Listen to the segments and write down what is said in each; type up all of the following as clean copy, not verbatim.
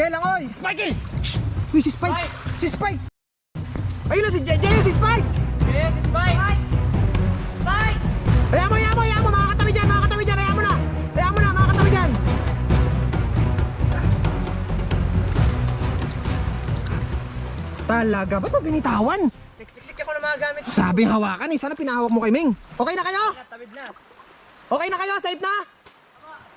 Kaya lang oy. Spike! Uy, si Spike! Si Spike! Ayun na si JJ, si Spike! Yes, Spike! Spike! Hayaan mo, makakatabi dyan, hayaan mo na, makakatabi dyan. Talaga, ba't mo binitawan? Siksik ako ng mga gamit. Sabi hawakan sana pinahawak mo kay Ming. Okay na kayo? Tawid na. Okay na kayo, safe na?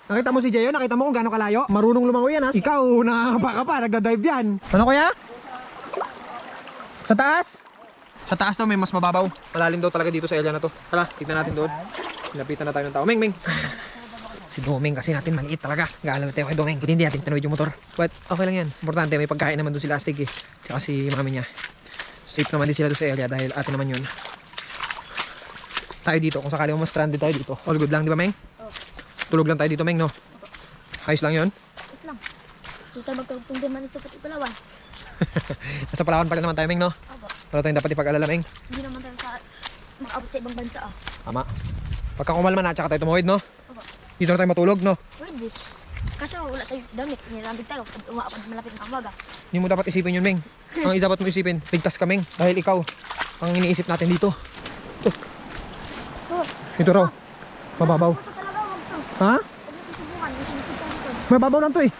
Nakita mo si Jayo, nakita mo kung gaano kalayo? Marunong lumangoy yan ha. Ikaw, nakakapa ka pa, nagda-dive yan. Ano kuya? Sa taas? Sa taas daw may mas mababaw. Malalim daw talaga dito sa area na to. Tara, tignan natin doon. Lapitan na tayo ng tao. Ming. Si Doming kasi natin maliit talaga. Gaalam tayo kay Doming. Buti hindi natin tinawid yung motor. But okay lang yan. Importante may pagkain naman doon si Lastig eh. Tsaka si mami niya. Safe naman din sila doon sa area dahil atin naman yun. Tayo dito. Kung sakali mo stranded tayo dito. All good lang, di ba Meng? Tulog lang tayo dito Meng, no? Ayos lang yun? Wait lang. Dito magkagpong naman ito pati Palawan. Nasa Palawan pa rin naman tayo Meng, no? Opo. Wala tayong dapat ipag-alala Meng. Hindi naman tayo makaabot sa ibang bansa ah. Tama. Pagka kumalma na, tsaka tayo tumuhid, no? Opo. Dito na tayo matulog, no? Pwede. Kaso wala tayong damit. Nilambig tayo pag umaabot malapit ng kamaga. Hindi mo dapat isipin yun Meng. Ang dapat mo isipin, ligtas ka Meng. Dahil ikaw, ang iniisip natin dito. Oh. Ito raw. Mababaw. Ito talaga wag to. Ha? Huwag natin subukan. May sinisip tayo dito. Mababaw lang to eh.